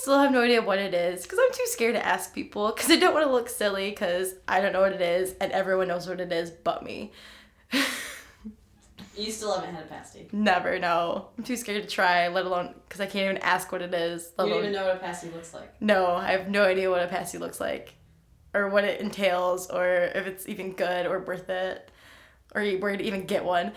still have no idea what it is because I'm too scared to ask people because I don't want to look silly because I don't know what it is and everyone knows what it is but me. You still haven't had a pasty? Never, no. I'm too scared to try, let alone because I can't even ask what it is. You don't even know what a pasty looks like? No, I have no idea what a pasty looks like or what it entails or if it's even good or worth it or where to even get one.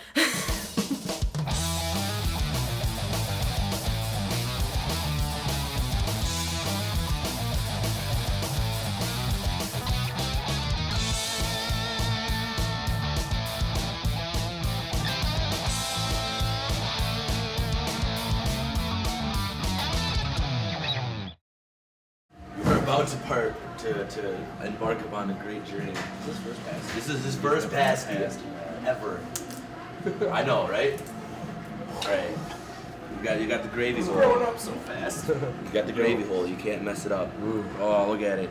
To embark upon a great journey. This is his first pasty ever. I know, right? Right. You got the gravy hole. Growing up so fast. You got the gravy hole. You can't mess it up. Oh, look at it.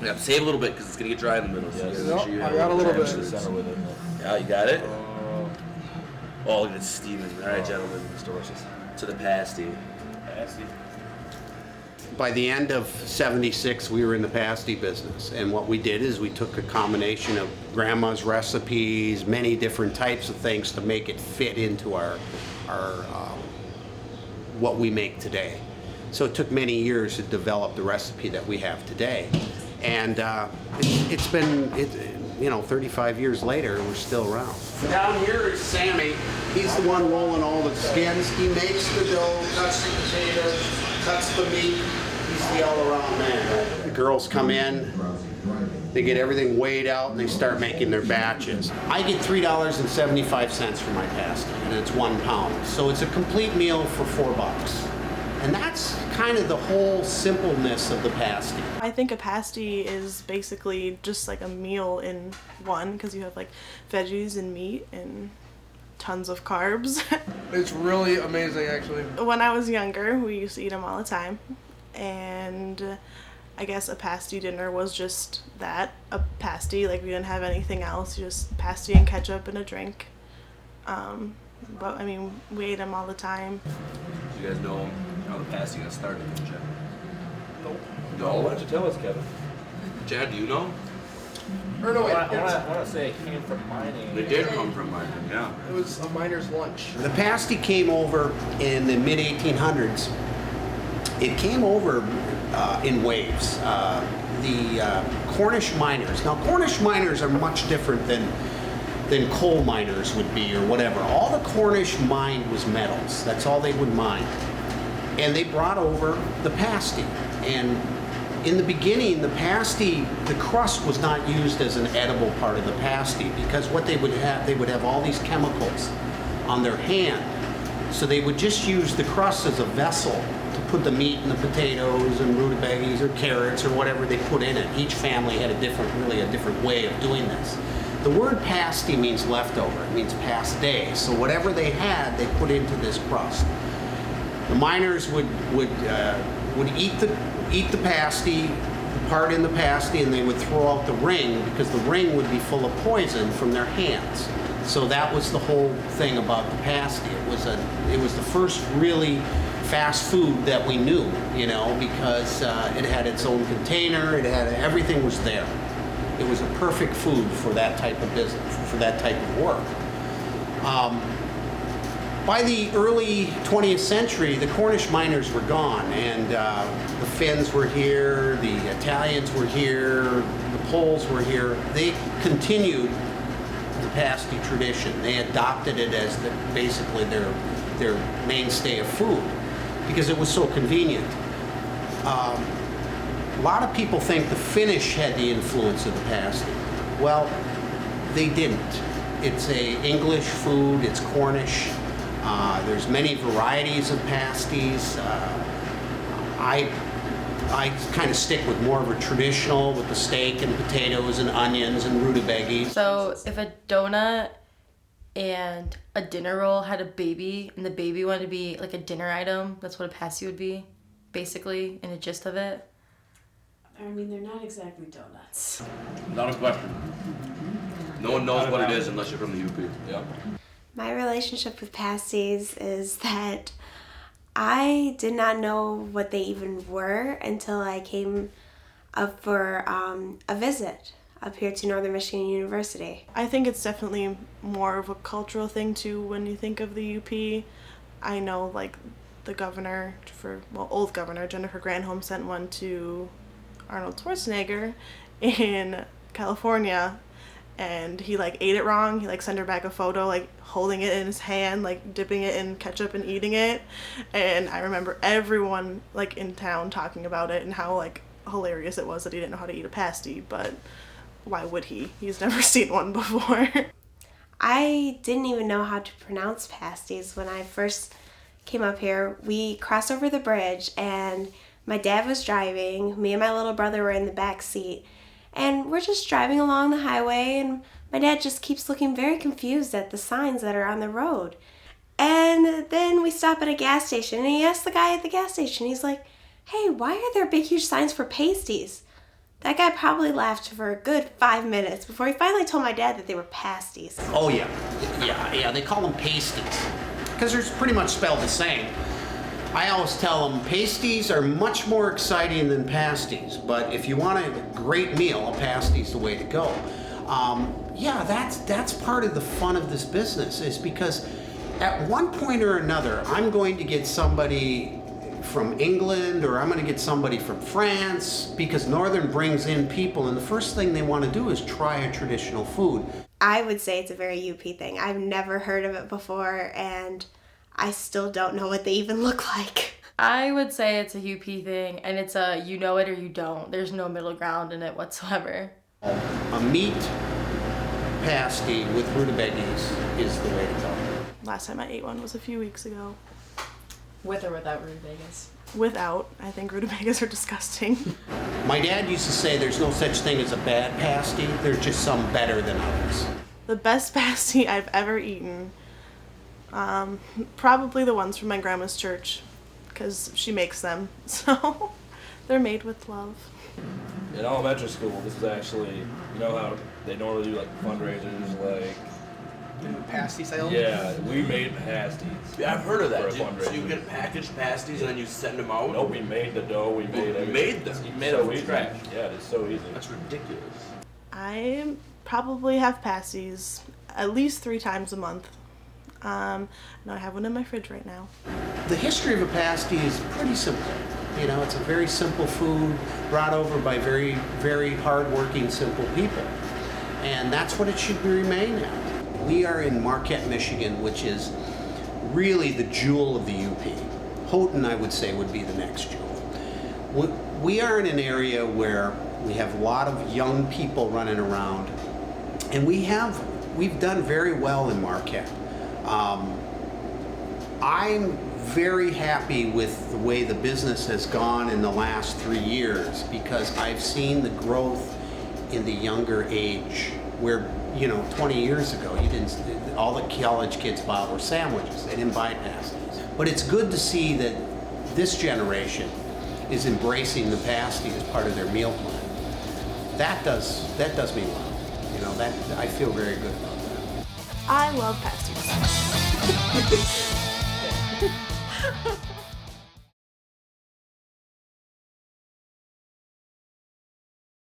Yeah, save a little bit because it's gonna get dry in the middle. So I got a little bit. Yeah, you got it. Oh, look at it steaming. All right, gentlemen. It's delicious. To the pasty. By the end of '76, we were in the pasty business, and what we did is we took a combination of grandma's recipes, many different types of things to make it fit into our what we make today. So it took many years to develop the recipe that we have today, and it's been 35 years later, we're still around. Down here is Sammy. He's the one rolling all the skins. He makes the dough, cuts the potatoes, cuts the meat. He's the all-around man. The girls come in, they get everything weighed out, and they start making their batches. I get $3.75 for my pasty, and it's 1 pound. So it's a complete meal for $4. And that's kind of the whole simpleness of the pasty. I think a pasty is basically just like a meal in one because you have like veggies and meat and tons of carbs. It's really amazing, actually. When I was younger, we used to eat them all the time. And I guess a pasty dinner was just that, a pasty. Like we didn't have anything else, just pasty and ketchup and a drink. But I mean, we ate them all the time. You guys know how the pasty got started, don't you? Nope. No. Why don't you tell us, Kevin? Chad, do you know? Or no, wait. I want to say it came from mining. They did come from mining, yeah. It was a miner's lunch. The pasty came over in the mid-1800s. It came over in waves. The Cornish miners. Now, Cornish miners are much different than coal miners would be or whatever. All the Cornish mined was metals. That's all they would mine. And they brought over the pasty. And in the beginning, the pasty, the crust was not used as an edible part of the pasty because what they would have all these chemicals on their hand. So they would just use the crust as a vessel to put the meat and the potatoes and rutabagas or carrots or whatever they put in it. Each family had a different way of doing this. The word pasty means leftover. It means past day. So whatever they had, they put into this crust. The miners would eat the pasty, the part in the pasty, and they would throw out the ring because the ring would be full of poison from their hands. So that was the whole thing about the pasty. It was the first really fast food that we knew, because it had its own container. Everything was there. It was a perfect food for that type of business, for that type of work. By the early 20th century, the Cornish miners were gone, and the Finns were here, the Italians were here, the Poles were here. They continued the pasty tradition. They adopted it as basically their mainstay of food because it was so convenient. A lot of people think the Finnish had the influence of the pasty. Well, they didn't. It's a English food, it's Cornish. There's many varieties of pasties. I kind of stick with more of a traditional with the steak and potatoes and onions and rutabagas. So if a donut and a dinner roll had a baby and the baby wanted to be like a dinner item, that's what a pasty would be, basically, in the gist of it. I mean, they're not exactly donuts. Not a question. No one knows what it is unless you're from the UP. Yep. My relationship with pasties is that I did not know what they even were until I came up for a visit up here to Northern Michigan University. I think it's definitely more of a cultural thing too when you think of the UP. I know like the governor old governor Jennifer Granholm sent one to Arnold Schwarzenegger in California, and he like ate it wrong. He like sent her back a photo like holding it in his hand, like dipping it in ketchup and eating it. And I remember everyone like in town talking about it and how like hilarious it was that he didn't know how to eat a pasty, but why would he? He's never seen one before. I didn't even know how to pronounce pasties when I first came up here. We crossed over the bridge and my dad was driving. Me and my little brother were in the back seat. And we're just driving along the highway and my dad just keeps looking very confused at the signs that are on the road. And then we stop at a gas station and he asked the guy at the gas station, he's like, "Hey, why are there big huge signs for pasties?" That guy probably laughed for a good 5 minutes before he finally told my dad that they were pasties. Oh yeah, they call them pasties because they're pretty much spelled the same. I always tell them pasties are much more exciting than pasties, but if you want a great meal, a pasty's the way to go. Yeah, that's part of the fun of this business, is because at one point or another, I'm going to get somebody from England or I'm going to get somebody from France, because Northern brings in people and the first thing they want to do is try a traditional food. I would say it's a very UP thing. I've never heard of it before and I still don't know what they even look like. I would say it's a UP thing, and it's a you know it or you don't. There's no middle ground in it whatsoever. A meat pasty with rutabagas is the way to go. Last time I ate one was a few weeks ago. With or without rutabagas? Without. I think rutabagas are disgusting. My dad used to say there's no such thing as a bad pasty, there's just some better than others. The best pasty I've ever eaten, probably the ones from my grandma's church, because she makes them, so they're made with love. In elementary school, this is actually, you know how they normally do like fundraisers, like. Pasty sale? Yeah, we made pasties. Yeah, I've heard of that. For a fundraiser. So you get packaged pasties and then you send them out? No, we made the dough, we made everything. made them? You made so them from easy. scratch? Yeah, it's so easy. That's ridiculous. I probably have pasties at least 3 times a month. No, I have one in my fridge right now. The history of a pasty is pretty simple. You know, it's a very simple food brought over by very, very hardworking, simple people. And that's what it should remain at. We are in Marquette, Michigan, which is really the jewel of the UP. Houghton, I would say, would be the next jewel. We are in an area where we have a lot of young people running around, and we've done very well in Marquette. I'm very happy with the way the business has gone in the last 3 years, because I've seen the growth in the younger age, where 20 years ago, all the college kids bought were sandwiches. They didn't buy pasties. But it's good to see that this generation is embracing the pasty as part of their meal plan. That does me well. I feel very good about that. I love pasties.